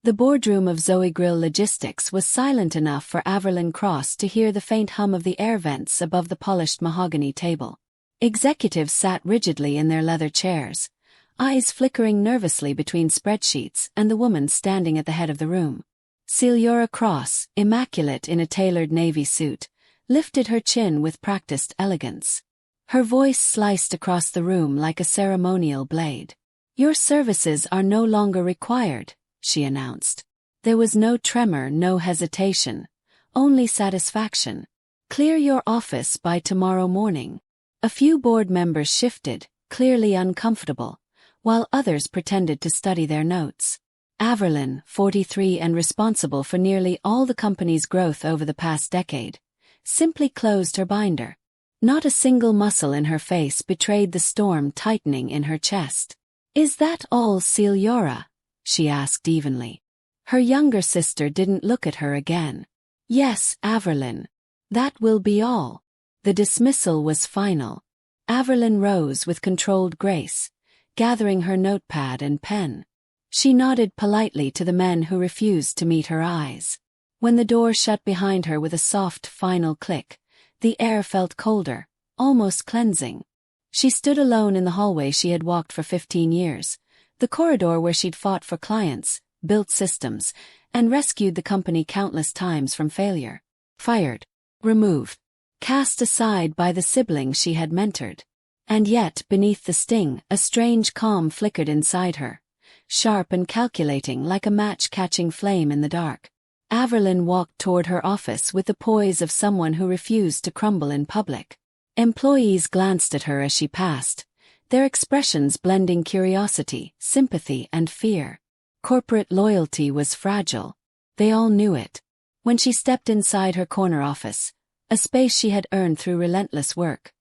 The boardroom of Zoe Grill Logistics was silent enough for Averlyn Cross to hear the faint hum of the air vents above the polished mahogany table. Executives sat rigidly in their leather chairs, eyes flickering nervously between spreadsheets and the woman standing at the head of the room. Celiora Cross, immaculate in a tailored navy suit, lifted her chin with practiced elegance. Her voice sliced across the room like a ceremonial blade. "Your services are no longer required," she announced. There was no tremor, no hesitation, only satisfaction. "Clear your office by tomorrow morning." A few board members shifted, clearly uncomfortable, while others pretended to study their notes. Averlyn, 43 and responsible for nearly all the company's growth over the past decade, simply closed her binder. Not a single muscle in her face betrayed the storm tightening in her chest. "Is that all, Celiora?" she asked evenly. Her younger sister didn't look at her again. "Yes, Averlyn. That will be all." The dismissal was final. Averlyn rose with controlled grace, gathering her notepad and pen. She nodded politely to the men who refused to meet her eyes. When the door shut behind her with a soft, final click, the air felt colder, almost cleansing. She stood alone in the hallway she had walked for 15 years, the corridor where she'd fought for clients, built systems, and rescued the company countless times from failure. Fired, removed, cast aside by the sibling she had mentored. And yet, beneath the sting, a strange calm flickered inside her, sharp and calculating like a match catching flame in the dark. Averlyn walked toward her office with the poise of someone who refused to crumble in public. Employees glanced at her as she passed, their expressions blending curiosity, sympathy, and fear. Corporate loyalty was fragile. They all knew it. When she stepped inside her corner office, a space she had earned through relentless work,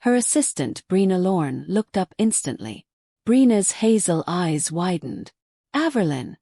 her assistant, Brina Lorne, looked up instantly. Brina's hazel eyes widened. "Averlyn,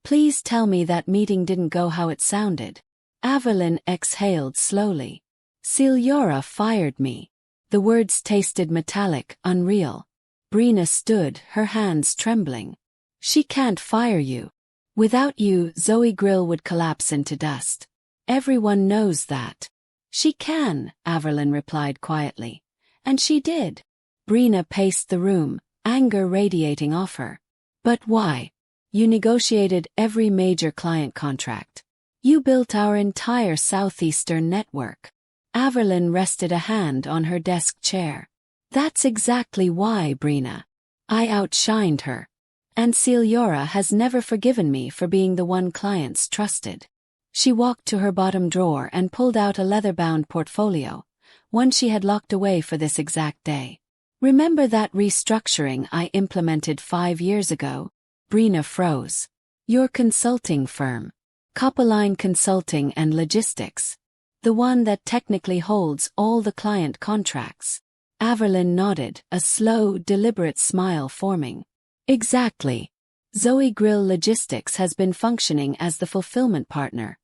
please tell me that meeting didn't go how it sounded." Averlyn exhaled slowly. "Celiora fired me." The words tasted metallic, unreal. Brina stood, her hands trembling. "She can't fire you. Without you, Zoe Grill would collapse into dust. Everyone knows that." "She can," Averlyn replied quietly. "And she did." Brina paced the room, anger radiating off her. "But why? You negotiated every major client contract. You built our entire southeastern network." Averlyn rested a hand on her desk chair. "That's exactly why, Brina. I outshined her. And Celiora has never forgiven me for being the one clients trusted." She walked to her bottom drawer and pulled out a leather-bound portfolio, one she had locked away for this exact day. "Remember that restructuring I implemented 5 years ago?" Brina froze. "Your consulting firm. Copperline Consulting and Logistics. The one that technically holds all the client contracts." Averlyn nodded, a slow, deliberate smile forming. "Exactly. Zoe Grill Logistics has been functioning as the fulfillment partner,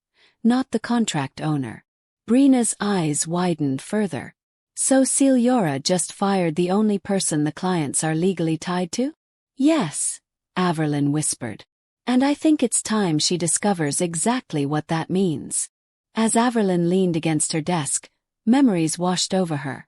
not the contract owner." Brina's eyes widened further. "So Celiora just fired the only person the clients are legally tied to?" "Yes," Averlyn whispered. "And I think it's time she discovers exactly what that means." As Averlyn leaned against her desk, memories washed over her.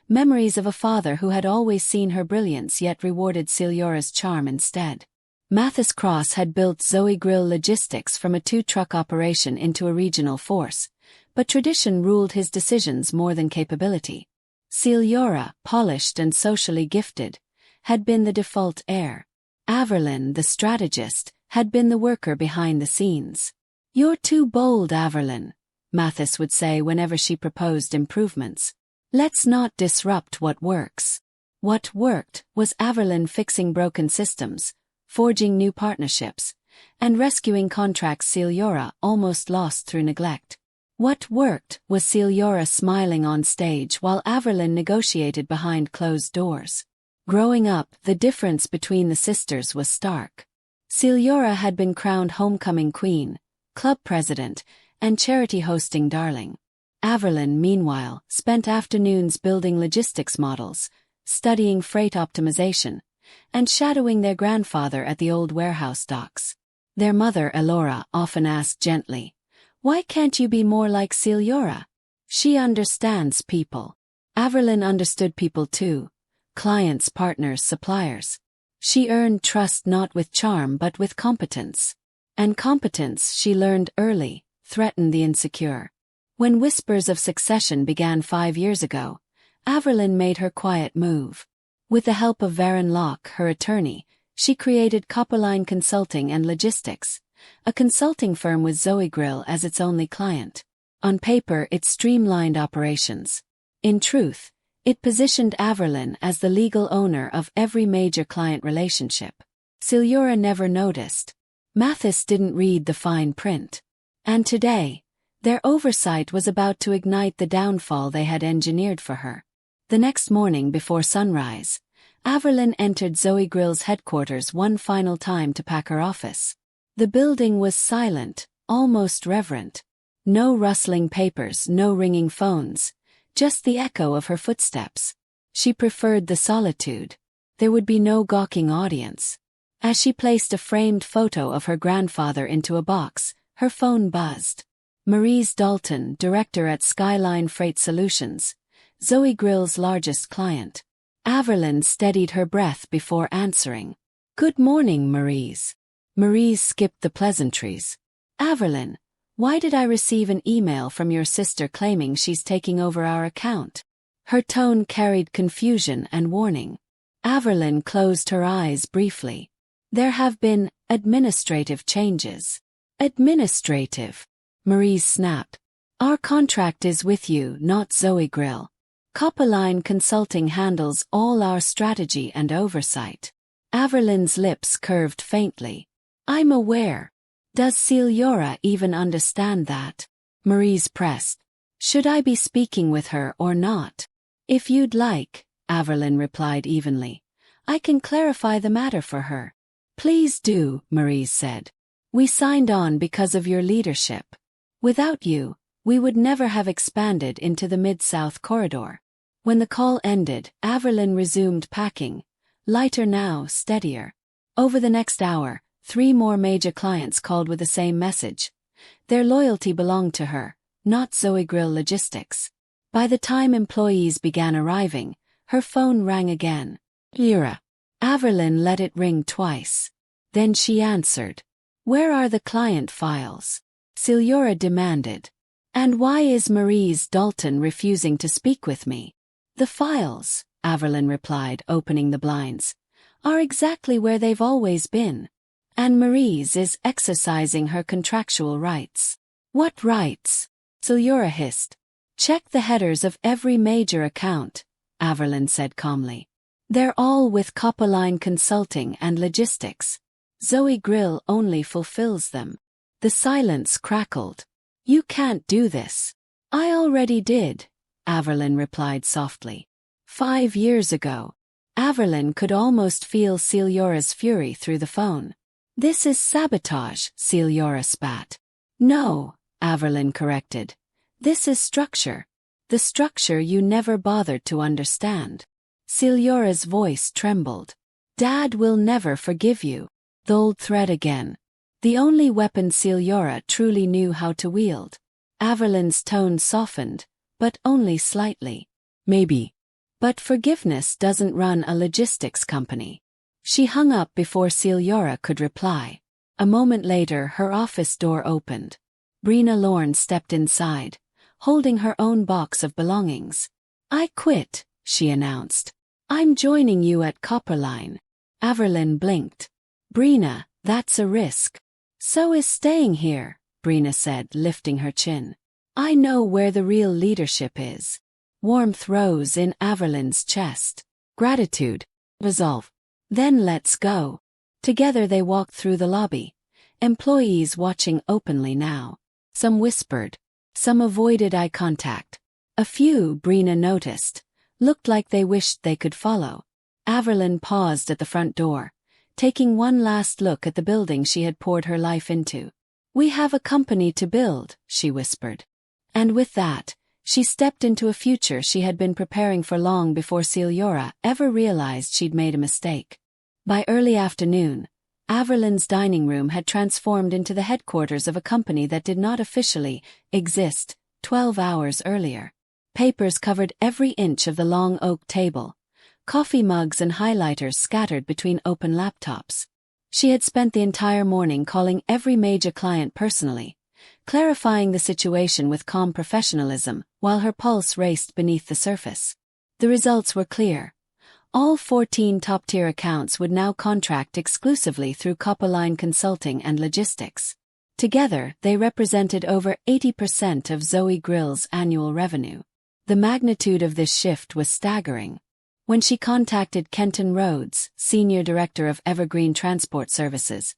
Memories of a father who had always seen her brilliance yet rewarded Celiora's charm instead. Mathis Cross had built Zoe Grill Logistics from a 2-truck operation into a regional force, but tradition ruled his decisions more than capability. Celiora, polished and socially gifted, had been the default heir. Averlyn, the strategist, had been the worker behind the scenes. "You're too bold, Averlyn," Mathis would say whenever she proposed improvements. "Let's not disrupt what works." What worked was Averlyn fixing broken systems, forging new partnerships, and rescuing contracts Celiora almost lost through neglect. What worked was Celiora smiling on stage while Averlyn negotiated behind closed doors. Growing up, the difference between the sisters was stark. Celiora had been crowned homecoming queen, club president, and charity hosting darling. Averlyn, meanwhile, spent afternoons building logistics models, studying freight optimization, and shadowing their grandfather at the old warehouse docks. Their mother Elora often asked gently, "Why can't you be more like Celiora? She understands people." Averlyn understood people too. Clients, partners, suppliers. She earned trust not with charm but with competence. And competence, she learned early, threatened the insecure. When whispers of succession began 5 years ago, Averlyn made her quiet move. With the help of Varen Locke, her attorney, she created Copperline Consulting and Logistics, a consulting firm with Zoe Grill as its only client. On paper, it streamlined operations. In truth, it positioned Averlyn as the legal owner of every major client relationship. Celiora never noticed. Mathis didn't read the fine print. And today, their oversight was about to ignite the downfall they had engineered for her. The next morning before sunrise, Averlyn entered Zoe Grill's headquarters one final time to pack her office. The building was silent, almost reverent. No rustling papers, no ringing phones, just the echo of her footsteps. She preferred the solitude. There would be no gawking audience. As she placed a framed photo of her grandfather into a box, her phone buzzed. Maurice Dalton, director at Skyline Freight Solutions, Zoe Grill's largest client. Averlyn steadied her breath before answering. "Good morning, Maurice." Maurice skipped the pleasantries. "Averlyn, why did I receive an email from your sister claiming she's taking over our account?" Her tone carried confusion and warning. Averlyn closed her eyes briefly. "There have been administrative changes." "Administrative?" Maurice snapped. "Our contract is with you, not Zoe Grill. Copperline Consulting handles all our strategy and oversight." Averlyn's lips curved faintly. "I'm aware. Does Celiora even understand that?" Maurice pressed. "Should I be speaking with her or not?" "If you'd like," Averlyn replied evenly. "I can clarify the matter for her." "Please do," Maurice said. "We signed on because of your leadership. Without you, we would never have expanded into the Mid-South corridor." When the call ended, Averlyn resumed packing, lighter now, steadier. Over the next hour, 3 more major clients called with the same message. Their loyalty belonged to her, not Zoe Grill Logistics. By the time employees began arriving, her phone rang again. "Lyra." Averlyn let it ring twice. Then she answered. "Where are the client files?" Celiora demanded. "And why is Maurice Dalton refusing to speak with me?" "The files," Averlyn replied, opening the blinds, "are exactly where they've always been. And Maurice is exercising her contractual rights." "What rights?" Celiora hissed. "Check the headers of every major account," Averlyn said calmly. "They're all with Copperline Consulting and Logistics. Zoe Grill only fulfills them." The silence crackled. "You can't do this." "I already did," Averlyn replied softly. 5 years ago. Averlyn could almost feel Celiora's fury through the phone. "This is sabotage," Celiora spat. "No," Averlyn corrected. "This is structure. The structure you never bothered to understand." Celiora's voice trembled. "Dad will never forgive you." The old thread again. The only weapon Celiora truly knew how to wield. Averlyn's tone softened, but only slightly. "Maybe. But forgiveness doesn't run a logistics company." She hung up before Celiora could reply. A moment later, her office door opened. Brina Lorne stepped inside, holding her own box of belongings. "I quit," she announced. "I'm joining you at Copperline." Averlyn blinked. "Brina, that's a risk." "So is staying here," Brina said, lifting her chin. "I know where the real leadership is." Warmth rose in Averlyn's chest. Gratitude. Resolve. "Then let's go." Together they walked through the lobby, employees watching openly now. Some whispered. Some avoided eye contact. A few, Brina noticed, looked like they wished they could follow. Averlyn paused at the front door, taking one last look at the building she had poured her life into. "We have a company to build," she whispered. And with that, she stepped into a future she had been preparing for long before Celiora ever realized she'd made a mistake. By early afternoon, Averlin's dining room had transformed into the headquarters of a company that did not officially exist 12 hours earlier. Papers covered every inch of the long oak table, coffee mugs and highlighters scattered between open laptops. She had spent the entire morning calling every major client personally, clarifying the situation with calm professionalism while her pulse raced beneath the surface. The results were clear. All 14 top-tier accounts would now contract exclusively through Copperline Consulting and Logistics. Together, they represented over 80% of Zoe Grill's annual revenue. The magnitude of this shift was staggering. When she contacted Kenton Rhodes, Senior Director of Evergreen Transport Services,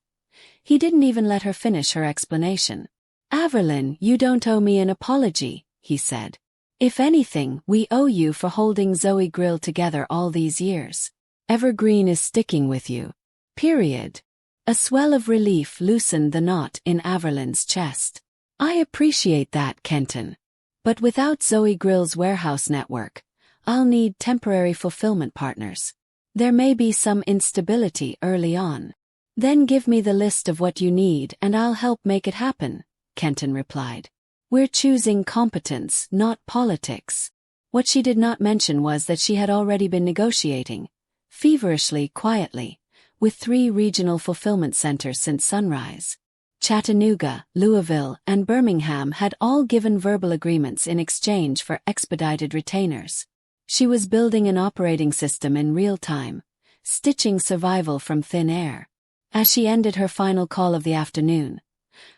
he didn't even let her finish her explanation. "Averlin, you don't owe me an apology," he said. "If anything, we owe you for holding Zoe Grill together all these years. Evergreen is sticking with you. Period." A swell of relief loosened the knot in Averlin's chest. "I appreciate that, Kenton. But without Zoe Grill's warehouse network, I'll need temporary fulfillment partners. There may be some instability early on. Then give me the list of what you need and I'll help make it happen," Kenton replied. "We're choosing competence, not politics." What she did not mention was that she had already been negotiating, feverishly, quietly, with 3 regional fulfillment centers since sunrise. Chattanooga, Louisville, and Birmingham had all given verbal agreements in exchange for expedited retainers. She was building an operating system in real time, stitching survival from thin air. As she ended her final call of the afternoon,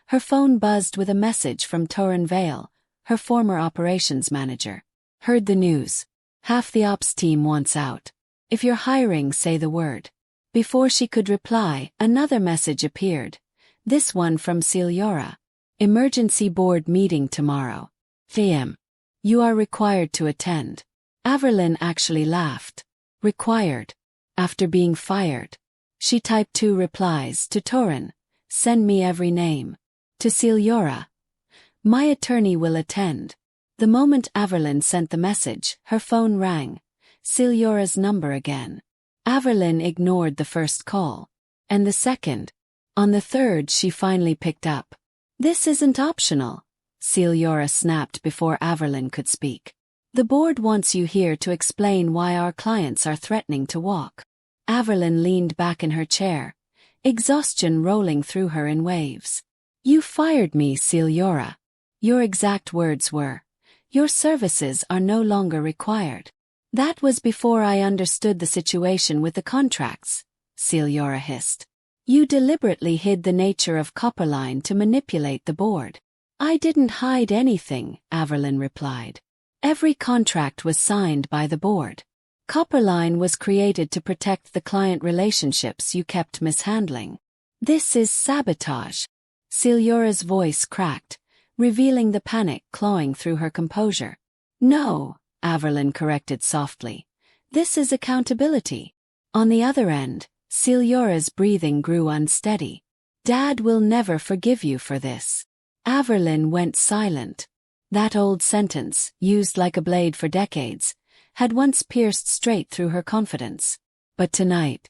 her phone buzzed with a message from Torrin Vale, her former operations manager. "Heard the news. Half the ops team wants out. If you're hiring, say the word." Before she could reply, another message appeared, this one from Celiora. "Emergency board meeting tomorrow. PM. You are required to attend." Averlin actually laughed. Required? After being fired? She typed 2 replies to Torrin. "Send me every name." To Celiora. "My attorney will attend." The moment Averlin sent the message, her phone rang. Celiora's number again. Averlin ignored the first call. And the second. On the third she finally picked up. "This isn't optional," Celiora snapped before Averlin could speak. "The board wants you here to explain why our clients are threatening to walk." Averlin leaned back in her chair, exhaustion rolling through her in waves. "You fired me, Celiora. Your exact words were, 'Your services are no longer required.'" "That was before I understood the situation with the contracts," Celiora hissed. "You deliberately hid the nature of Copperline to manipulate the board." "I didn't hide anything," Averlin replied. "Every contract was signed by the board. Copperline was created to protect the client relationships you kept mishandling. This is sabotage." Celiora's voice cracked, revealing the panic clawing through her composure. "No," Averlin corrected softly. "This is accountability." On the other end, Celiora's breathing grew unsteady. "Dad will never forgive you for this." Averlin went silent. That old sentence, used like a blade for decades, had once pierced straight through her confidence. But tonight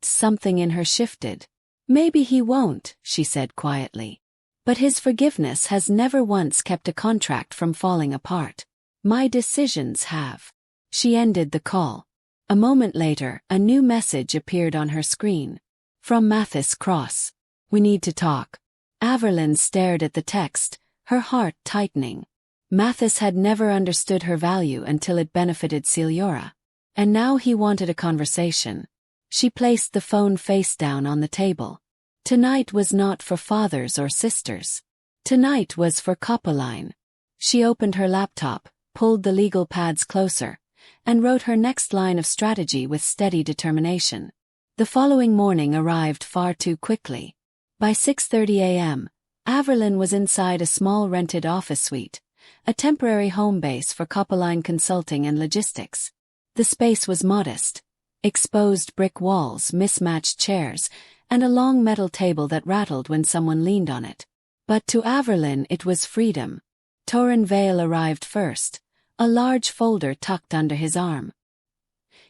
something in her shifted. "Maybe he won't," she said quietly. "But his forgiveness has never once kept a contract from falling apart. My decisions have." She ended the call. A moment later, a new message appeared on her screen. From Mathis Cross. "We need to talk." Averlin stared at the text, her heart tightening. Mathis had never understood her value until it benefited Celiora. And now he wanted a conversation. She placed the phone face down on the table. Tonight was not for fathers or sisters. Tonight was for Copperline. She opened her laptop, pulled the legal pads closer, and wrote her next line of strategy with steady determination. The following morning arrived far too quickly. By 6:30 a.m., Averlin was inside a small rented office suite, a temporary home base for Copperline Consulting and Logistics. The space was modest. Exposed brick walls, mismatched chairs, and a long metal table that rattled when someone leaned on it. But to Averlin it was freedom. Torrin Vale arrived first, a large folder tucked under his arm.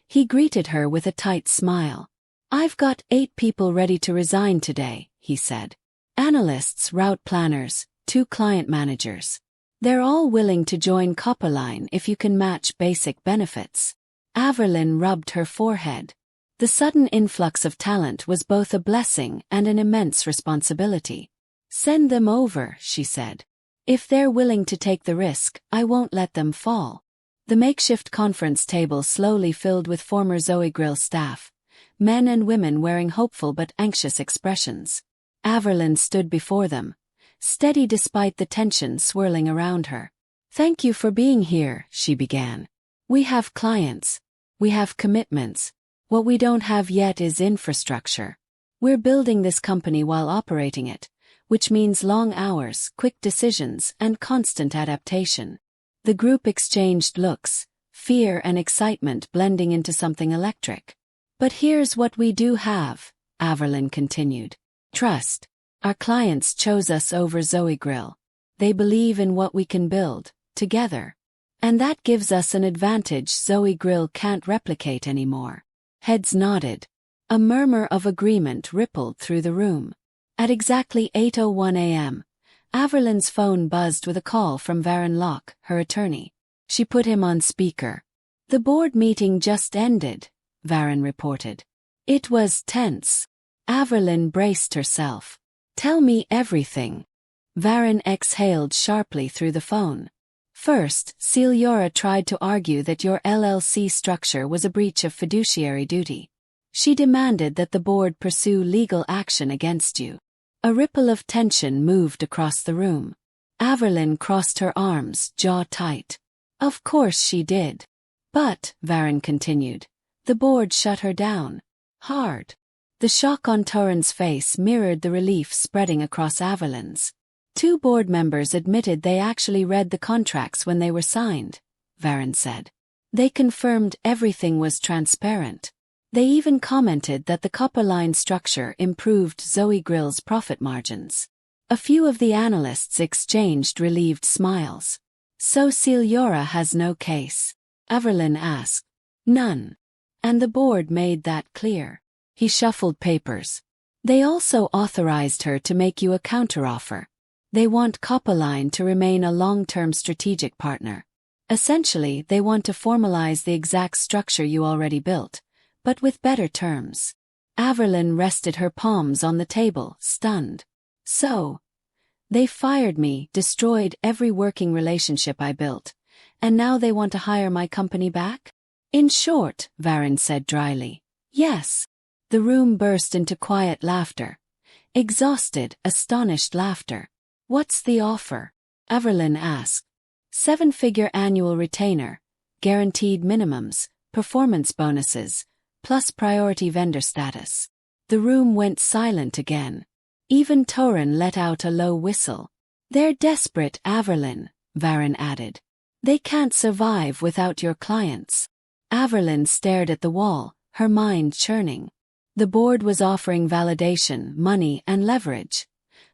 He greeted her with a tight smile. I've got 8 people ready to resign today, he said. Analysts, route planners, 2 client managers. They're all willing to join Copperline if you can match basic benefits. Averlyn rubbed her forehead. The sudden influx of talent was both a blessing and an immense responsibility. Send them over, she said. If they're willing to take the risk, I won't let them fall. The makeshift conference table slowly filled with former Zoe Grill staff, men and women wearing hopeful but anxious expressions. Averlyn stood before them, steady despite the tension swirling around her. Thank you for being here, she began. We have clients. We have commitments. What we don't have yet is infrastructure. We're building this company while operating it, which means long hours, quick decisions, and constant adaptation. The group exchanged looks, fear and excitement blending into something electric. But here's what we do have, Averlyn continued. Trust. Our clients chose us over Zoe Grill. They believe in what we can build, together. And that gives us an advantage Zoe Grill can't replicate anymore. Heads nodded. A murmur of agreement rippled through the room. At exactly 8:01 a.m., Averlyn's phone buzzed with a call from Varen Locke, her attorney. She put him on speaker. The board meeting just ended, Varen reported. It was tense. Averlyn braced herself. Tell me everything. Varen exhaled sharply through the phone. First, Celiora tried to argue that your LLC structure was a breach of fiduciary duty. She demanded that the board pursue legal action against you. A ripple of tension moved across the room. Averlyn crossed her arms, jaw tight. Of course she did. But, Varen continued, the board shut her down. Hard. The shock on Torin's face mirrored the relief spreading across Averlyn's. 2 board members admitted they actually read the contracts when they were signed, Varen said. They confirmed everything was transparent. They even commented that the Copperline structure improved Zoe Grill's profit margins. A few of the analysts exchanged relieved smiles. So Celiora has no case? Averlyn asked. None. And the board made that clear. He shuffled papers. They also authorized her to make you a counteroffer. They want Copperline to remain a long-term strategic partner. Essentially, they want to formalize the exact structure you already built, but with better terms. Averlyn rested her palms on the table, stunned. So, they fired me, destroyed every working relationship I built, and now they want to hire my company back? In short, Varen said dryly. Yes. The room burst into quiet laughter. Exhausted, astonished laughter. What's the offer? Averlyn asked. 7-figure annual retainer, guaranteed minimums, performance bonuses, plus priority vendor status. The room went silent again. Even Torin let out a low whistle. They're desperate, Averlyn, Varen added. They can't survive without your clients. Averlyn stared at the wall, her mind churning. The board was offering validation, money, and leverage.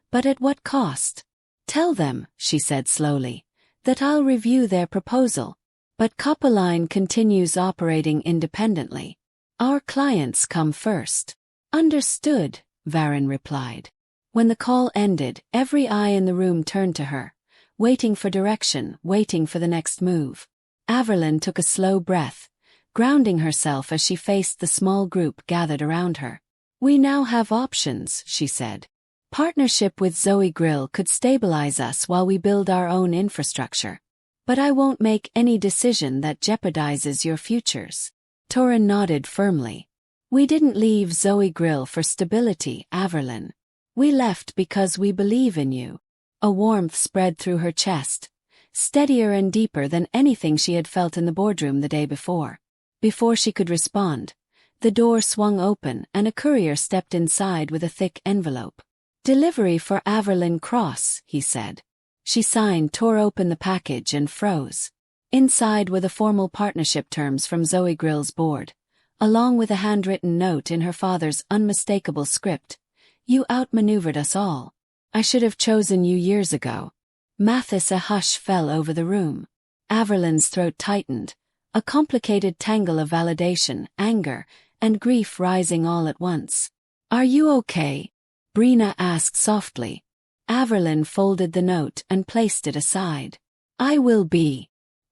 But at what cost? Tell them, she said slowly, that I'll review their proposal. But Copperline continues operating independently. Our clients come first. Understood, Varen replied. When the call ended, every eye in the room turned to her, waiting for direction, waiting for the next move. Averlyn took a slow breath, grounding herself as she faced the small group gathered around her. We now have options, she said. Partnership with Zoe Grill could stabilize us while we build our own infrastructure. But I won't make any decision that jeopardizes your futures. Torin nodded firmly. We didn't leave Zoe Grill for stability, Averlyn. We left because we believe in you. A warmth spread through her chest, steadier and deeper than anything she had felt in the boardroom the day before. Before she could respond, the door swung open and a courier stepped inside with a thick envelope. Delivery for Averlyn Cross, he said. She signed, tore open the package and froze. Inside were the formal partnership terms from Zoe Grill's board, along with a handwritten note in her father's unmistakable script. You outmaneuvered us all. I should have chosen you years ago. Mathis, a hush fell over the room. Averlyn's throat tightened, a complicated tangle of validation, anger, and grief rising all at once. "Are you okay?" Brina asked softly. Averlin folded the note and placed it aside. "I will be."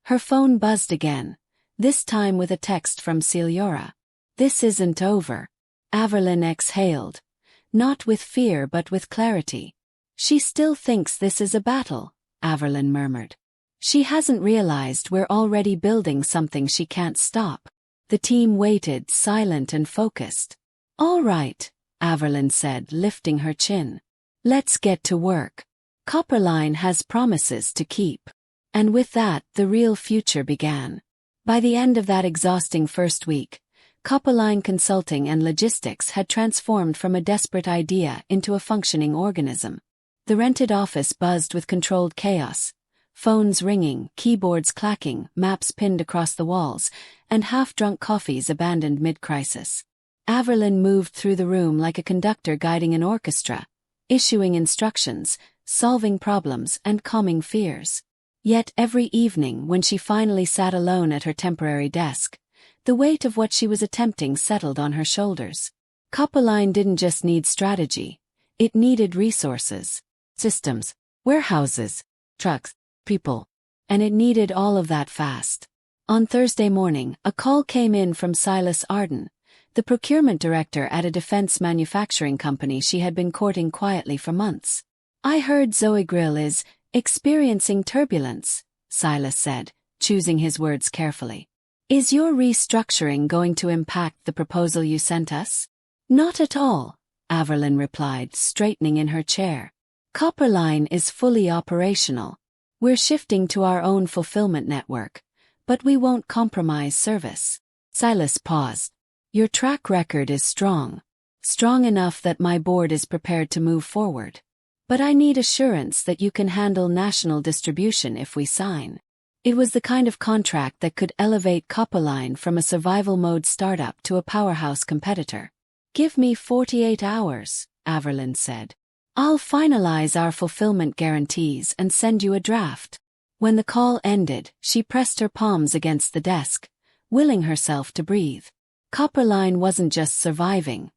Her phone buzzed again, this time with a text from Celiora. "This isn't over." Averlin exhaled, not with fear but with clarity. "She still thinks this is a battle," Averlin murmured. "She hasn't realized we're already building something she can't stop." The team waited, silent and focused. "All right," Averlin said, lifting her chin. "Let's get to work. Copperline has promises to keep." And with that, the real future began. By the end of that exhausting first week, Copperline Consulting and Logistics had transformed from a desperate idea into a functioning organism. The rented office buzzed with controlled chaos. Phones ringing, keyboards clacking, maps pinned across the walls, and half-drunk coffees abandoned mid-crisis. Averlin moved through the room like a conductor guiding an orchestra, issuing instructions, solving problems, and calming fears. Yet every evening when she finally sat alone at her temporary desk, the weight of what she was attempting settled on her shoulders. Copperline didn't just need strategy, it needed resources, systems, warehouses, trucks, people. And it needed all of that fast. On Thursday morning, a call came in from Silas Arden, the procurement director at a defense manufacturing company she had been courting quietly for months. "I heard Zoe Grill is experiencing turbulence," Silas said, choosing his words carefully. "Is your restructuring going to impact the proposal you sent us?" "Not at all," Averlin replied, straightening in her chair. "Copperline is fully operational. We're shifting to our own fulfillment network, but we won't compromise service." Silas paused. "Your track record is strong. Strong enough that my board is prepared to move forward. But I need assurance that you can handle national distribution if we sign." It was the kind of contract that could elevate Copperline from a survival mode startup to a powerhouse competitor. "Give me 48 hours, Averlin said. "I'll finalize our fulfillment guarantees and send you a draft." When the call ended, she pressed her palms against the desk, willing herself to breathe. Copperline wasn't just surviving.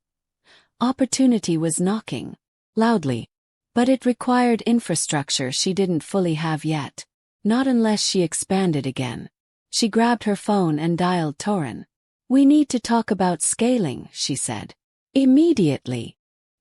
Opportunity was knocking. Loudly. But it required infrastructure she didn't fully have yet. Not unless she expanded again. She grabbed her phone and dialed Torin. "We need to talk about scaling," she said. "Immediately."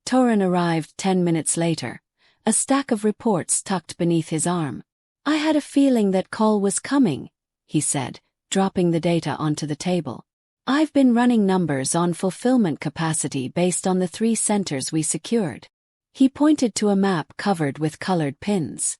Torin arrived 10 minutes later, a stack of reports tucked beneath his arm. "I had a feeling that call was coming," he said, dropping the data onto the table. "I've been running numbers on fulfillment capacity based on the 3 centers we secured." He pointed to a map covered with colored pins.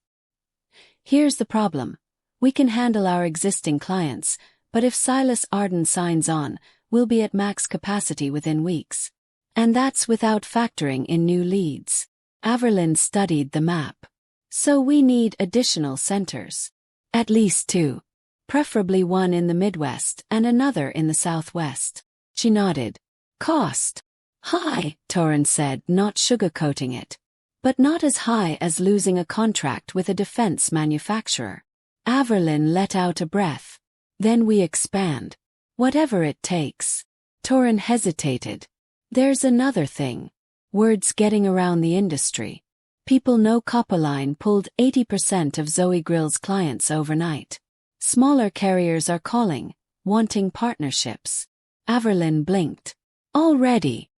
"Here's the problem. We can handle our existing clients, but if Silas Arden signs on, we'll be at max capacity within weeks. And that's without factoring in new leads." Averlin studied the map. "So we need additional centers. At least 2. Preferably one in the Midwest and another in the Southwest." She nodded. "Cost? High," Torin said, not sugarcoating it. "But not as high as losing a contract with a defense manufacturer." Averlin let out a breath. "Then we expand. Whatever it takes." Torin hesitated. "There's another thing. Word's getting around the industry. People know Copperline pulled 80% of Zoe Grill's clients overnight. Smaller carriers are calling, wanting partnerships." Averlin blinked. Already,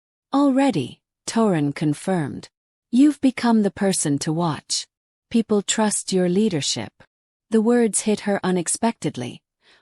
Torin confirmed. "You've become the person to watch. People trust your leadership." The words hit her unexpectedly,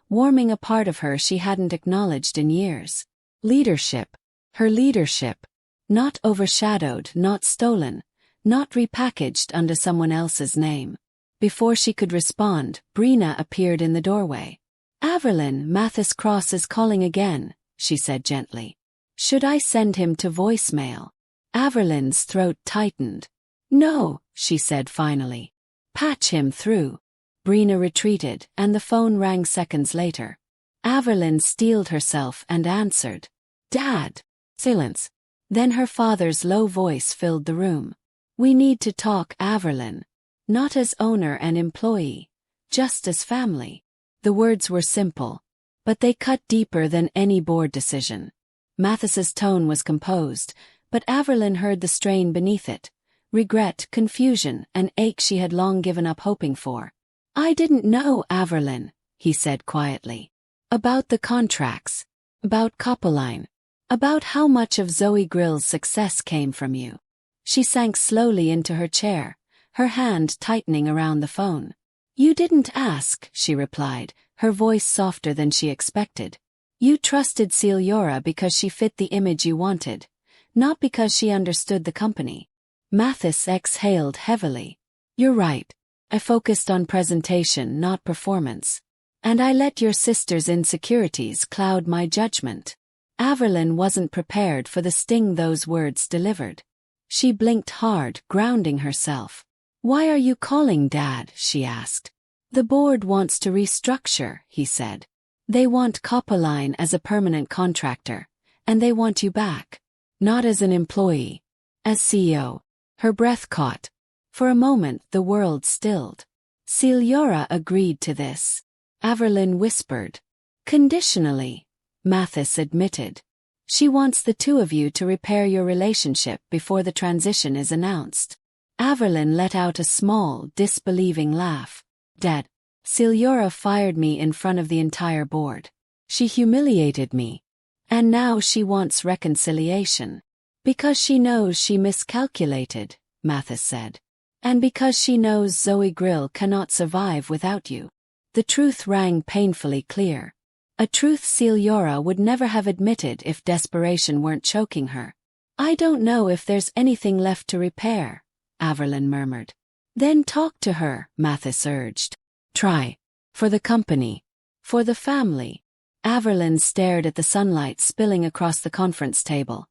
warming a part of her she hadn't acknowledged in years. Leadership. Her leadership. Not overshadowed, not stolen, not repackaged under someone else's name. Before she could respond, Brina appeared in the doorway. "Averlin, Mathis Cross is calling again," she said gently. "Should I send him to voicemail?" Averlin's throat tightened. "No," she said finally. "Patch him through." Brina retreated, and the phone rang seconds later. Averlin steeled herself and answered. "Dad." Silence. Then her father's low voice filled the room. "We need to talk, Averlin. Not as owner and employee, just as family." The words were simple, but they cut deeper than any board decision. Mathis's tone was composed, but Averlin heard the strain beneath it. Regret, confusion, an ache she had long given up hoping for. "I didn't know, Averlin," he said quietly. "About the contracts. About Coppeline. About how much of Zoe Grill's success came from you." She sank slowly into her chair, her hand tightening around the phone. "You didn't ask," she replied, her voice softer than she expected. "You trusted Celiora because she fit the image you wanted, not because she understood the company." Mathis exhaled heavily. "You're right. I focused on presentation, not performance. And I let your sister's insecurities cloud my judgment." Averlin wasn't prepared for the sting those words delivered. She blinked hard, grounding herself. "Why are you calling, Dad?" she asked. "The board wants to restructure," he said. "They want Coppeline as a permanent contractor, and they want you back. Not as an employee. As CEO." Her breath caught. For a moment the world stilled. Celiora agreed to this. Averlin whispered. "Conditionally," Mathis admitted. "She wants the two of you to repair your relationship before the transition is announced." Averlin let out a small, disbelieving laugh. "Dad, Celiora fired me in front of the entire board. She humiliated me. And now she wants reconciliation. Because she knows she miscalculated," Mathis said. "And because she knows Zoe Grill cannot survive without you." The truth rang painfully clear. A truth Celiora would never have admitted if desperation weren't choking her. "I don't know if there's anything left to repair," Averlin murmured. "Then talk to her," Mathis urged. "Try. For the company. For the family." Averlin stared at the sunlight spilling across the conference table,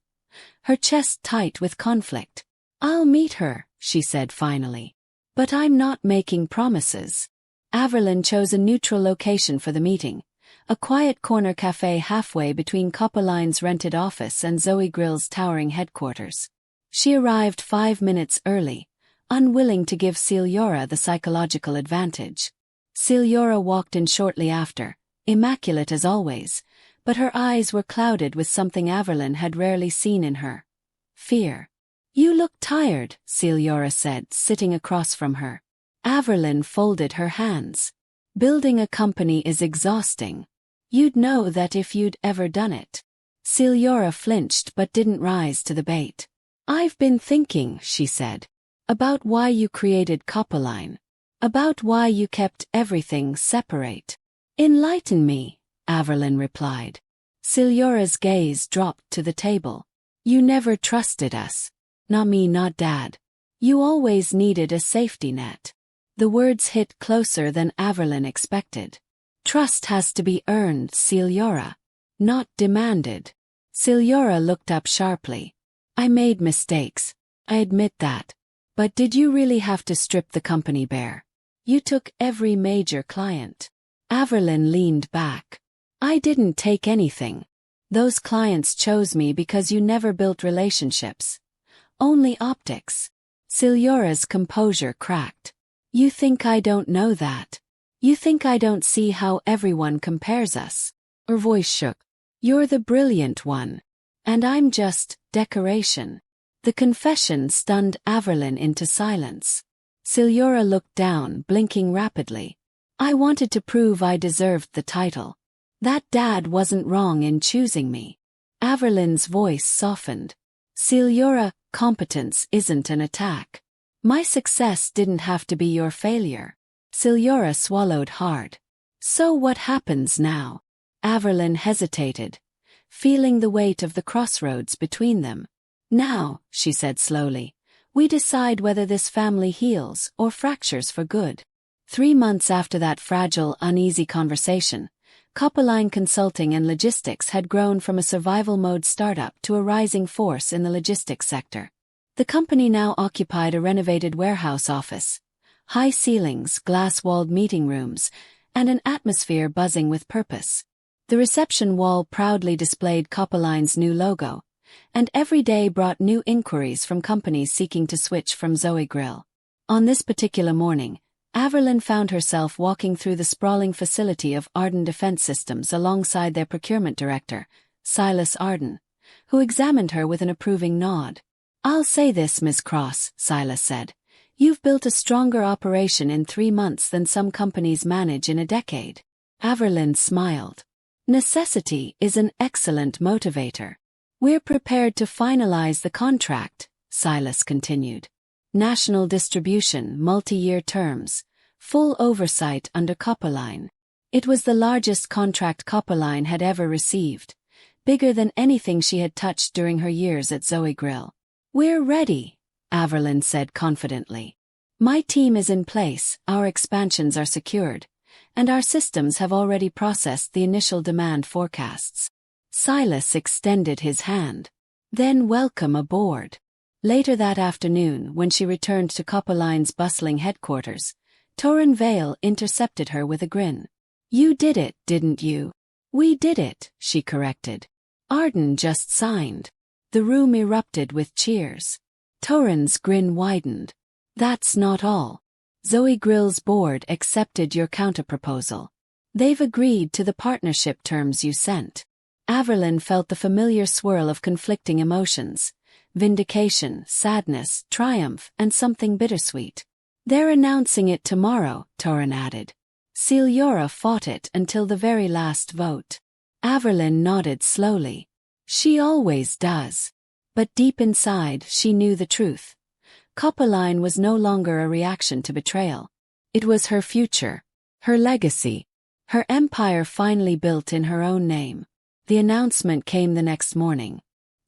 her chest tight with conflict. "I'll meet her," she said finally. "But I'm not making promises." Averlin chose a neutral location for the meeting, a quiet corner cafe halfway between Coppeline's rented office and Zoe Grill's towering headquarters. She arrived 5 minutes early, unwilling to give Celiora the psychological advantage. Celiora walked in shortly after, immaculate as always, but her eyes were clouded with something Averlin had rarely seen in her. Fear. "You look tired," Celiora said, sitting across from her. Averlin folded her hands. "Building a company is exhausting. You'd know that if you'd ever done it." Celiora flinched but didn't rise to the bait. "I've been thinking," she said, "about why you created Coppeline. About why you kept everything separate." "Enlighten me," Averlin replied. Celiora's gaze dropped to the table. "You never trusted us. Not me, not Dad. You always needed a safety net." The words hit closer than Averlin expected. "Trust has to be earned, Celiora. Not demanded." Celiora looked up sharply. "I made mistakes. I admit that. But did you really have to strip the company bare? You took every major client." Averlin leaned back. "I didn't take anything. Those clients chose me because you never built relationships. Only optics." Celiora's composure cracked. "You think I don't know that? You think I don't see how everyone compares us?" Her voice shook. "You're the brilliant one. And I'm just decoration." The confession stunned Averlin into silence. Celiora looked down, blinking rapidly. "I wanted to prove I deserved the title. That Dad wasn't wrong in choosing me." Averlin's voice softened. "Celiora, competence isn't an attack. My success didn't have to be your failure." Celiora swallowed hard. "So what happens now?" Averlin hesitated, feeling the weight of the crossroads between them. "Now," she said slowly, "we decide whether this family heals or fractures for good." 3 months after that fragile, uneasy conversation, Coppeline Consulting and Logistics had grown from a survival-mode startup to a rising force in the logistics sector. The company now occupied a renovated warehouse office, high ceilings, glass-walled meeting rooms, and an atmosphere buzzing with purpose. The reception wall proudly displayed Coppeline's new logo, and every day brought new inquiries from companies seeking to switch from Zoe Grill. On this particular morning, Averlin found herself walking through the sprawling facility of Arden Defense Systems alongside their procurement director, Silas Arden, who examined her with an approving nod. "I'll say this, Miss Cross," Silas said. "You've built a stronger operation in 3 months than some companies manage in a decade." Averlin smiled. "Necessity is an excellent motivator. We're prepared to finalize the contract," Silas continued. "National distribution, multi-year terms, full oversight under Copperline." It was the largest contract Copperline had ever received, bigger than anything she had touched during her years at Zoe Grill. "We're ready," Averlin said confidently. "My team is in place, our expansions are secured, and our systems have already processed the initial demand forecasts." Silas extended his hand. "Then welcome aboard." Later that afternoon, when she returned to Copperline's bustling headquarters, Torrin Vale intercepted her with a grin. "You did it, didn't you?" "We did it," she corrected. "Arden just signed." The room erupted with cheers. Torrin's grin widened. "That's not all. Zoe Grill's board accepted your counterproposal. They've agreed to the partnership terms you sent." Averlin felt the familiar swirl of conflicting emotions: vindication, sadness, triumph, and something bittersweet. "They're announcing it tomorrow," Torrin added. "Celiora fought it until the very last vote." Averlin nodded slowly. "She always does." But deep inside, she knew the truth. Copperline was no longer a reaction to betrayal. It was her future, her legacy, her empire finally built in her own name. The announcement came the next morning.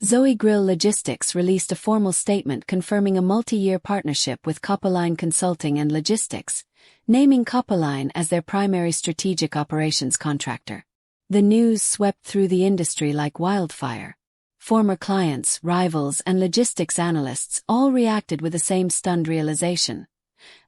Zoe Grill Logistics released a formal statement confirming a multi-year partnership with Copperline Consulting and Logistics, naming Copperline as their primary strategic operations contractor. The news swept through the industry like wildfire. Former clients, rivals, and logistics analysts all reacted with the same stunned realization.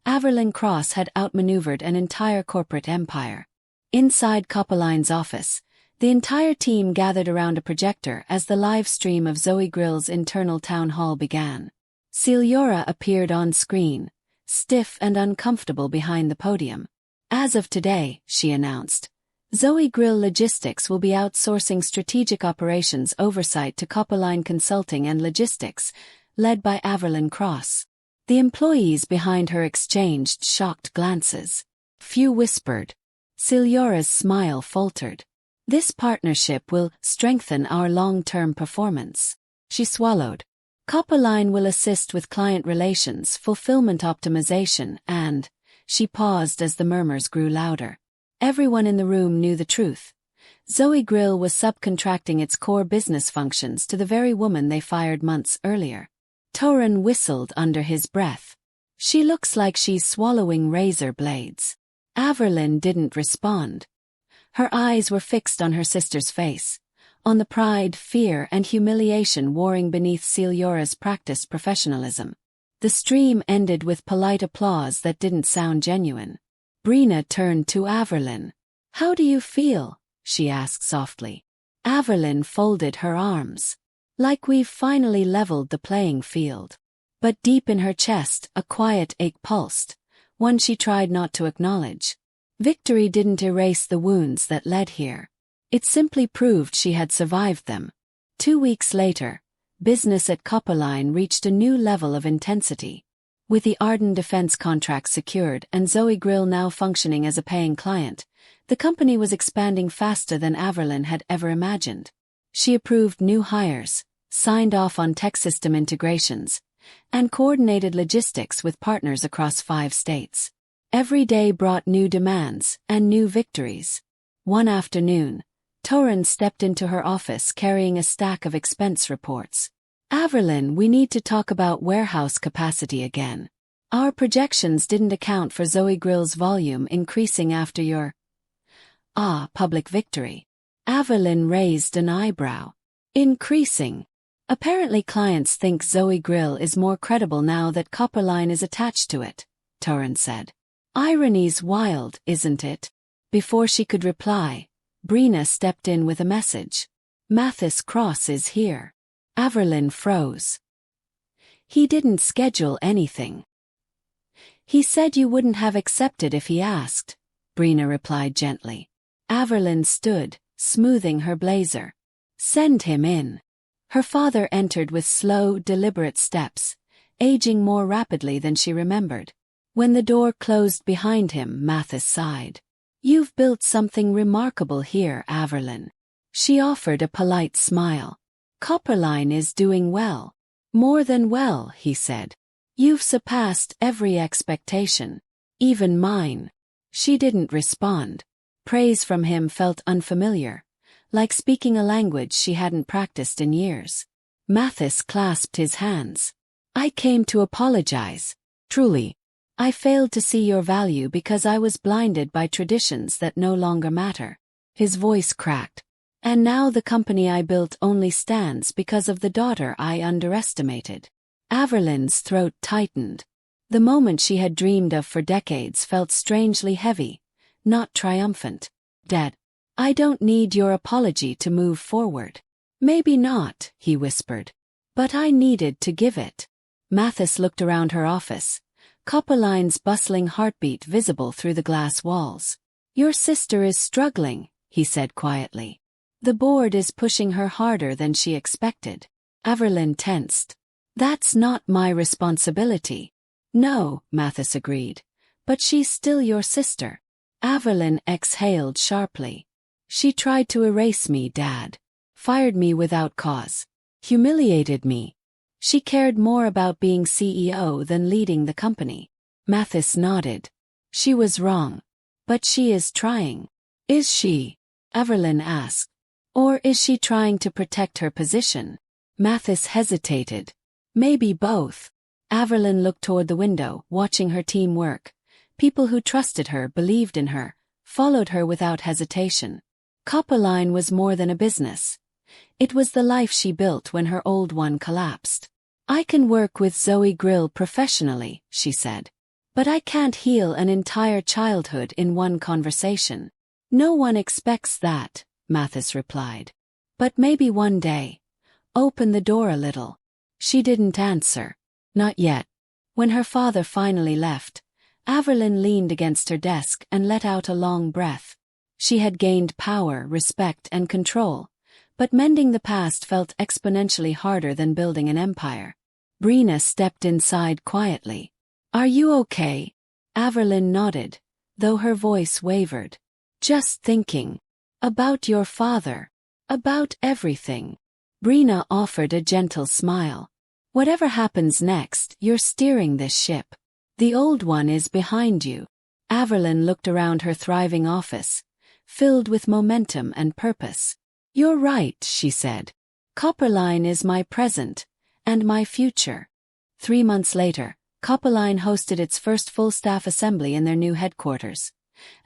Averlin Cross had outmaneuvered an entire corporate empire. Inside Copperline's office, the entire team gathered around a projector as the live stream of Zoe Grill's internal town hall began. Celiora appeared on screen, stiff and uncomfortable behind the podium. "As of today," she announced, "Zoe Grill Logistics will be outsourcing strategic operations oversight to Copperline Consulting and Logistics, led by Averlin Cross." The employees behind her exchanged shocked glances. Few whispered. Celiora's smile faltered. "This partnership will strengthen our long-term performance." She swallowed. "Copperline will assist with client relations, fulfillment optimization, and—" She paused as the murmurs grew louder. Everyone in the room knew the truth. Zoe Grill was subcontracting its core business functions to the very woman they fired months earlier. Torrin whistled under his breath. "She looks like she's swallowing razor blades." Averlin didn't respond. Her eyes were fixed on her sister's face, on the pride, fear, and humiliation warring beneath Celiora's practiced professionalism. The stream ended with polite applause that didn't sound genuine. Brina turned to Averlin. "How do you feel?" she asked softly. Averlin folded her arms. "Like we've finally leveled the playing field." But deep in her chest, a quiet ache pulsed, one she tried not to acknowledge. Victory didn't erase the wounds that led here. It simply proved she had survived them. 2 weeks later, business at Copperline reached a new level of intensity. With the Arden defense contract secured and Zoe Grill now functioning as a paying client, the company was expanding faster than Averlin had ever imagined. She approved new hires, signed off on tech system integrations, and coordinated logistics with partners across 5 states. Every day brought new demands and new victories. One afternoon, Torrin stepped into her office carrying a stack of expense reports. "Averlin, we need to talk about warehouse capacity again. Our projections didn't account for Zoe Grill's volume increasing after your public victory." Averlin raised an eyebrow. "Increasing? Apparently clients think Zoe Grill is more credible now that Copperline is attached to it," Torrin said. "Irony's wild, isn't it?" Before she could reply, Brina stepped in with a message. "Mathis Cross is here." Averlin froze. "He didn't schedule anything." "He said you wouldn't have accepted if he asked," Brina replied gently. Averlin stood, smoothing her blazer. "Send him in." Her father entered with slow, deliberate steps, aging more rapidly than she remembered. When the door closed behind him, Mathis sighed. "You've built something remarkable here, Averlin." She offered a polite smile. "Copperline is doing well." "More than well," he said. "You've surpassed every expectation. Even mine." She didn't respond. Praise from him felt unfamiliar, like speaking a language she hadn't practiced in years. Mathis clasped his hands. "I came to apologize. Truly. I failed to see your value because I was blinded by traditions that no longer matter." His voice cracked. "And now the company I built only stands because of the daughter I underestimated." Averlin's throat tightened. The moment she had dreamed of for decades felt strangely heavy, not triumphant. "Dad, I don't need your apology to move forward." "Maybe not," he whispered. "But I needed to give it." Mathis looked around her office, Copperline's bustling heartbeat visible through the glass walls. "Your sister is struggling," he said quietly. "The board is pushing her harder than she expected." Averlin tensed. "That's not my responsibility." "No," Mathis agreed. "But she's still your sister." Averlin exhaled sharply. "She tried to erase me, Dad. Fired me without cause. Humiliated me. She cared more about being CEO than leading the company." Mathis nodded. "She was wrong. But she is trying." "Is she?" Averlin asked. "Or is she trying to protect her position?" Mathis hesitated. "Maybe both." Averlin looked toward the window, watching her team work. People who trusted her, believed in her, followed her without hesitation. Copperline was more than a business. It was the life she built when her old one collapsed. "I can work with Zoe Grill professionally," she said. "But I can't heal an entire childhood in one conversation." "No one expects that," Mathis replied. "But maybe one day. Open the door a little." She didn't answer. Not yet. When her father finally left, Averlin leaned against her desk and let out a long breath. She had gained power, respect, and control, but mending the past felt exponentially harder than building an empire. Brina stepped inside quietly. "Are you okay?" Averlin nodded, though her voice wavered. "Just thinking. About your father. About everything." Brina offered a gentle smile. "Whatever happens next, you're steering this ship. The old one is behind you." Averlin looked around her thriving office, filled with momentum and purpose. "You're right," she said. "Copperline is my present, and my future." 3 months later, Copperline hosted its first full-staff assembly in their new headquarters,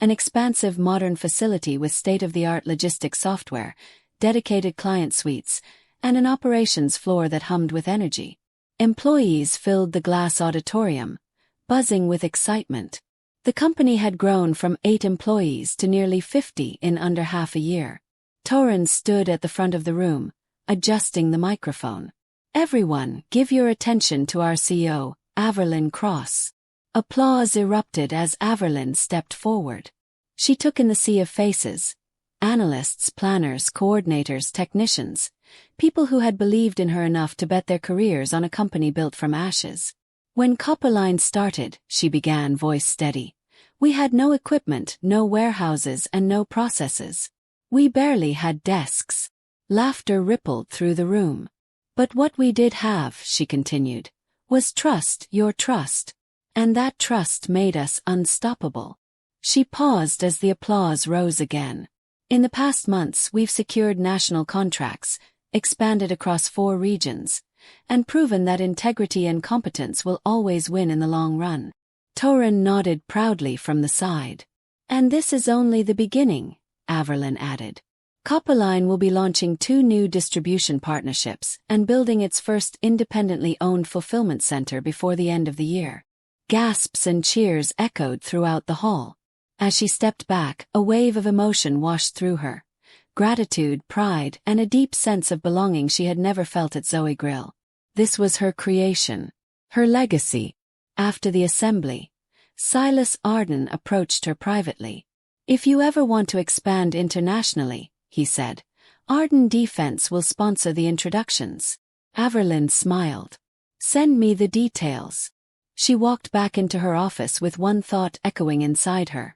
an expansive modern facility with state-of-the-art logistics software, dedicated client suites, and an operations floor that hummed with energy. Employees filled the glass auditorium, buzzing with excitement. The company had grown from 8 employees to nearly 50 in under half a year. Torrens stood at the front of the room, adjusting the microphone. "Everyone, give your attention to our CEO, Averlin Cross." Applause erupted as Averlin stepped forward. She took in the sea of faces: analysts, planners, coordinators, technicians, people who had believed in her enough to bet their careers on a company built from ashes. "When Copperline started," she began, voice steady, "we had no equipment, no warehouses, and no processes. We barely had desks." Laughter rippled through the room. "But what we did have," she continued, "was trust, your trust. And that trust made us unstoppable." She paused as the applause rose again. "In the past months, we've secured national contracts, expanded across 4 regions, and proven that integrity and competence will always win in the long run." Torren nodded proudly from the side. "And this is only the beginning," Averlin added. "Copperline will be launching 2 new distribution partnerships and building its first independently owned fulfillment center before the end of the year." Gasps and cheers echoed throughout the hall. As she stepped back, a wave of emotion washed through her. Gratitude, pride, and a deep sense of belonging she had never felt at Zoe Grill. This was her creation, her legacy. After the assembly, Silas Arden approached her privately. "If you ever want to expand internationally," he said, Arden Defense will sponsor the introductions. Averlin smiled. Send me the details. She walked back into her office with one thought echoing inside her.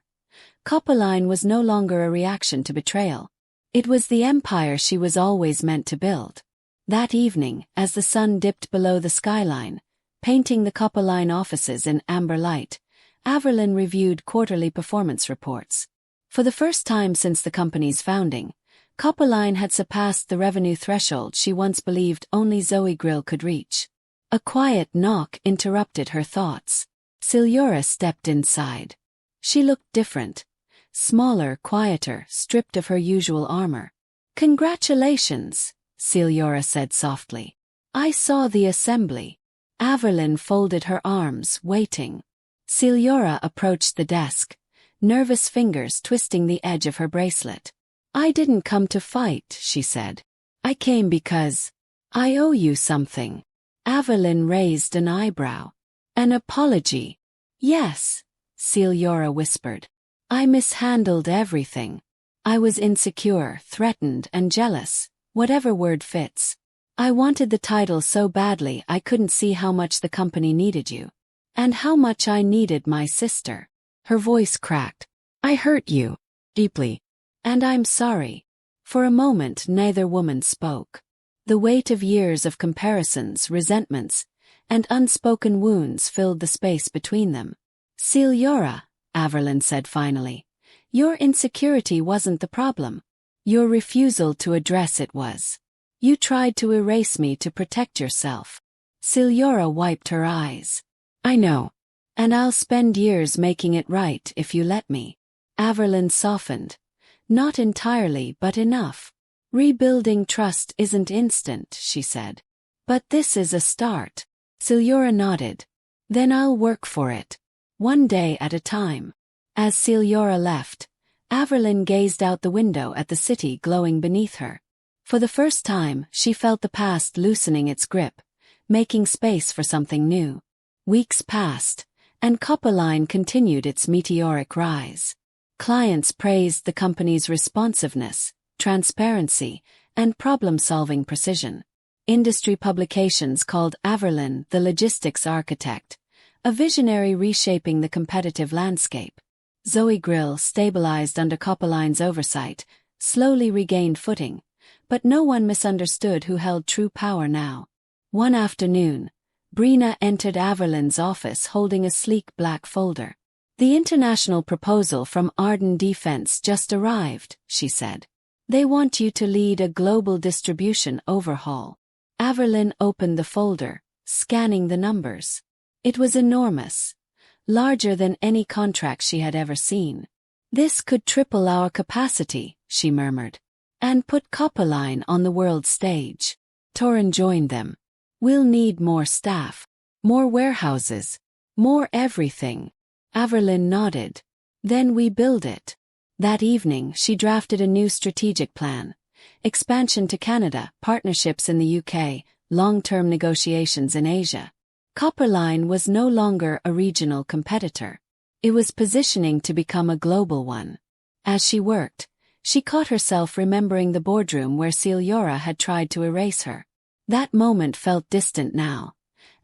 Copperline was no longer a reaction to betrayal. It was the empire she was always meant to build. That evening, as the sun dipped below the skyline, painting the Copperline offices in amber light, Averlin reviewed quarterly performance reports. For the first time since the company's founding, Copperline had surpassed the revenue threshold she once believed only Zoe Grill could reach. A quiet knock interrupted her thoughts. Silura stepped inside. She looked different. Smaller, quieter, stripped of her usual armor. "Congratulations," Silura said softly. "I saw the assembly." Averlin folded her arms, waiting. Silura approached the desk, nervous fingers twisting the edge of her bracelet. "I didn't come to fight," she said. "I came because I owe you something." Averlin raised an eyebrow. "An apology?" "Yes," Silura whispered. "I mishandled everything. I was insecure, threatened, and jealous, whatever word fits. I wanted the title so badly I couldn't see how much the company needed you. And how much I needed my sister." Her voice cracked. "I hurt you. Deeply. And I'm sorry." For a moment neither woman spoke. The weight of years of comparisons, resentments, and unspoken wounds filled the space between them. "Silura," Averlin said finally, "your insecurity wasn't the problem. Your refusal to address it was. You tried to erase me to protect yourself." Silura wiped her eyes. "I know. And I'll spend years making it right if you let me." Averlin softened. "Not entirely, but enough. Rebuilding trust isn't instant," she said. "But this is a start." Silura nodded. "Then I'll work for it. One day at a time." As Silura left, Averlin gazed out the window at the city glowing beneath her. For the first time, she felt the past loosening its grip, making space for something new. Weeks passed, and Copperline continued its meteoric rise. Clients praised the company's responsiveness, transparency, and problem-solving precision. Industry publications called Averlin the logistics architect, a visionary reshaping the competitive landscape. Zoe Grill, stabilized under Copperline's oversight, slowly regained footing, but no one misunderstood who held true power now. One afternoon, Brina entered Averlin's office holding a sleek black folder. "The international proposal from Arden Defense just arrived," she said. "They want you to lead a global distribution overhaul." Averlin opened the folder, scanning the numbers. It was enormous, larger than any contract she had ever seen. "This could triple our capacity," she murmured, "and put Copperline on the world stage." Torren joined them. "We'll need more staff, more warehouses, more everything." Averlin nodded. "Then we build it." That evening she drafted a new strategic plan. Expansion to Canada, partnerships in the UK, long-term negotiations in Asia. Copperline was no longer a regional competitor. It was positioning to become a global one. As she worked, she caught herself remembering the boardroom where Silura had tried to erase her. That moment felt distant now,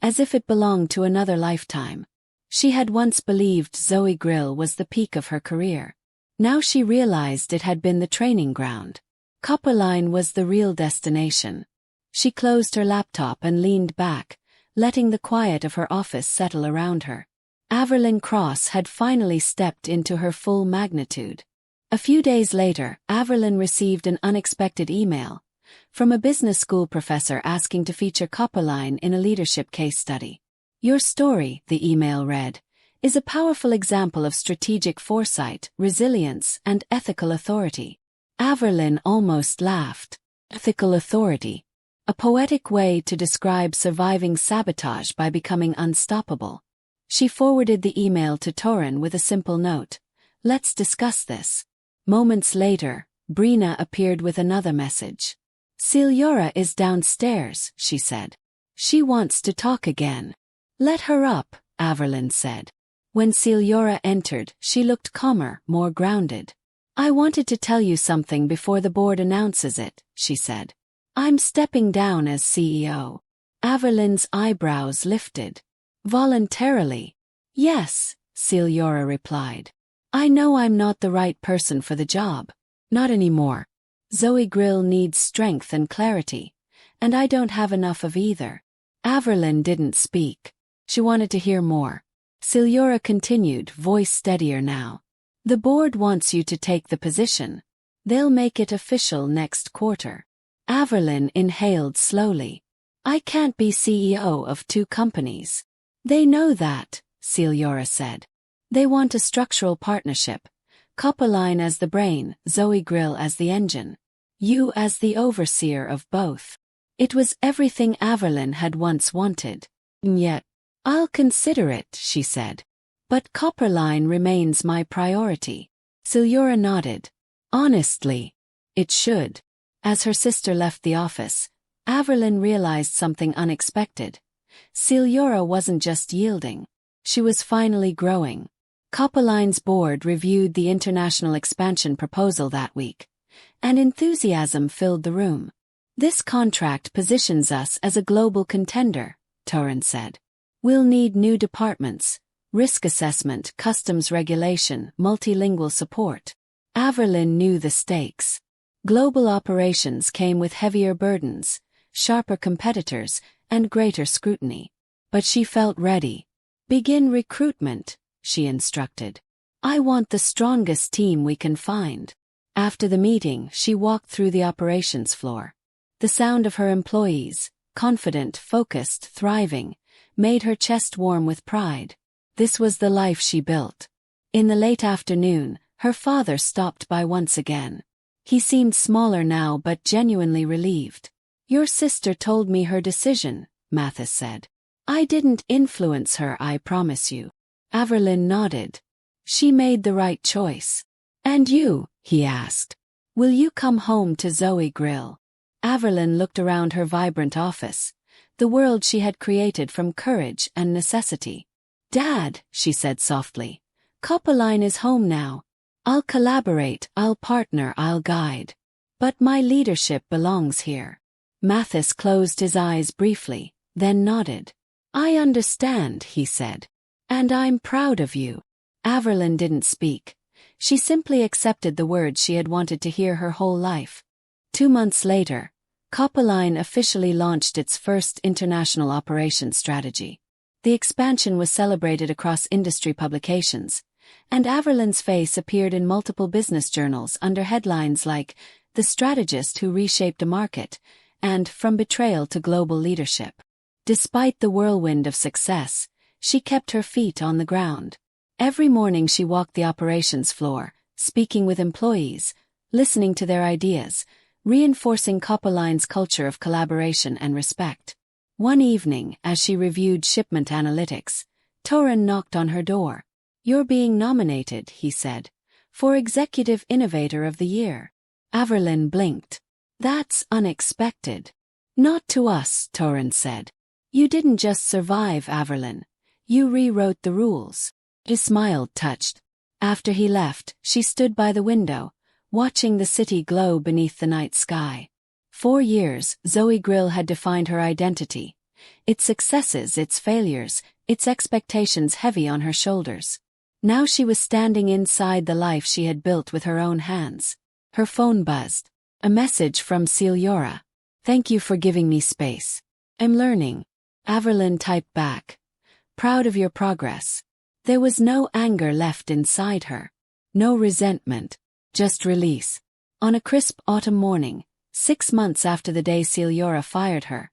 as if it belonged to another lifetime. She had once believed Zoe Grill was the peak of her career. Now she realized it had been the training ground. Copperline was the real destination. She closed her laptop and leaned back, letting the quiet of her office settle around her. Averlin Cross had finally stepped into her full magnitude. A few days later, Averlin received an unexpected email from a business school professor asking to feature Copperline in a leadership case study. "Your story," the email read, "is a powerful example of strategic foresight, resilience, and ethical authority." Averlin almost laughed. Ethical authority. A poetic way to describe surviving sabotage by becoming unstoppable. She forwarded the email to Torren with a simple note. "Let's discuss this." Moments later, Brina appeared with another message. "Silura is downstairs," she said. "She wants to talk again." "Let her up," Averlin said. When Silura entered, she looked calmer, more grounded. I wanted to tell you something before the board announces it, she said. I'm stepping down as CEO. Averlin's eyebrows lifted. Voluntarily? Yes, Celiora replied. I know I'm not the right person for the job. Not anymore. Zoe Grill needs strength and clarity, and I don't have enough of either. Averlin didn't speak. She wanted to hear more. Celiora continued, voice steadier now. The board wants you to take the position. They'll make it official next quarter. Averlin inhaled slowly. I can't be CEO of 2 companies. They know that, Celiora said. They want a structural partnership. Copperline as the brain, Zoe Grill as the engine. You as the overseer of both. It was everything Averlin had once wanted. Yet, I'll consider it, she said. But Copperline remains my priority. Celiora nodded. Honestly, it should. As her sister left the office, Averlin realized something unexpected. Celiora wasn't just yielding. She was finally growing. Copperline's board reviewed the international expansion proposal that week, and enthusiasm filled the room. This contract positions us as a global contender, Torrin said. We'll need new departments, risk assessment, customs regulation, multilingual support. Averlin knew the stakes. Global operations came with heavier burdens, sharper competitors, and greater scrutiny. But she felt ready. Begin recruitment, she instructed. I want the strongest team we can find. After the meeting, she walked through the operations floor. The sound of her employees, confident, focused, thriving, made her chest warm with pride. This was the life she built. In the late afternoon, her father stopped by once again. He seemed smaller now but genuinely relieved. Your sister told me her decision, Mathis said. I didn't influence her, I promise you. Averlin nodded. She made the right choice. And you, he asked. Will you come home to Zoe Grill? Averlin looked around her vibrant office, the world she had created from courage and necessity. Dad, she said softly, Copperline is home now. I'll collaborate, I'll partner, I'll guide. But my leadership belongs here. Mathis closed his eyes briefly, then nodded. I understand, he said. And I'm proud of you. Averlin didn't speak. She simply accepted the words she had wanted to hear her whole life. 2 months later, Copperline officially launched its first international operations strategy. The expansion was celebrated across industry publications, and Averlin's face appeared in multiple business journals under headlines like The Strategist Who Reshaped a Market and From Betrayal to Global Leadership. Despite the whirlwind of success, she kept her feet on the ground. Every morning she walked the operations floor, speaking with employees, listening to their ideas, reinforcing Copperline's culture of collaboration and respect. One evening, as she reviewed shipment analytics, Torrin knocked on her door. You're being nominated, he said, for Executive Innovator of the Year. Averlin blinked. That's unexpected. Not to us, Torrin said. You didn't just survive, Averlin. You rewrote the rules. He smiled, touched. After he left, she stood by the window, watching the city glow beneath the night sky. 4 years, Zoe Grill had defined her identity. Its successes, its failures, its expectations heavy on her shoulders. Now she was standing inside the life she had built with her own hands. Her phone buzzed. A message from Celiora. Thank you for giving me space. I'm learning. Averlin typed back. Proud of your progress. There was no anger left inside her. No resentment. Just release. On a crisp autumn morning, 6 months after the day Celiora fired her,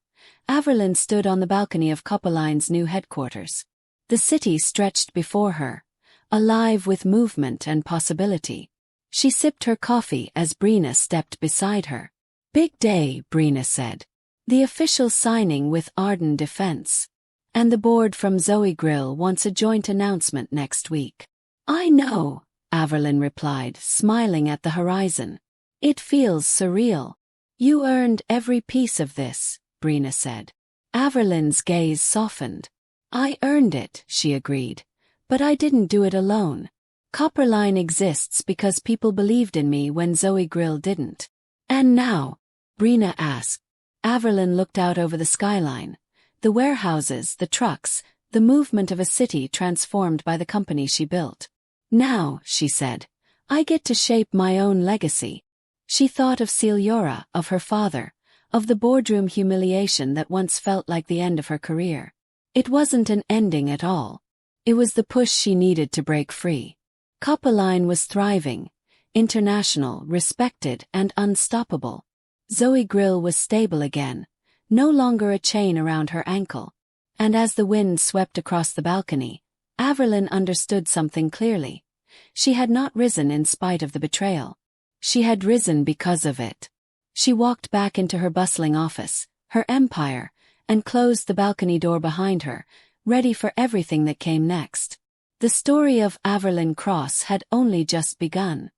Averlin stood on the balcony of Copperline's new headquarters. The city stretched before her, alive with movement and possibility. She sipped her coffee as Brina stepped beside her. Big day, Brina said. The official signing with Arden Defense. And the board from Zoe Grill wants a joint announcement next week. I know, Averlin replied, smiling at the horizon. It feels surreal. You earned every piece of this, Brina said. Averlin's gaze softened. I earned it, she agreed. But I didn't do it alone. Copperline exists because people believed in me when Zoe Grill didn't. And now? Brina asked. Averlin looked out over the skyline. The warehouses, the trucks, the movement of a city transformed by the company she built. Now, she said, I get to shape my own legacy. She thought of Celiora, of her father, of the boardroom humiliation that once felt like the end of her career. It wasn't an ending at all. It was the push she needed to break free. Copperline was thriving, international, respected, and unstoppable. Zoe Grill was stable again, no longer a chain around her ankle. And as the wind swept across the balcony, Averlin understood something clearly. She had not risen in spite of the betrayal. She had risen because of it. She walked back into her bustling office, her empire, and closed the balcony door behind her, ready for everything that came next. The story of Averlin Cross had only just begun.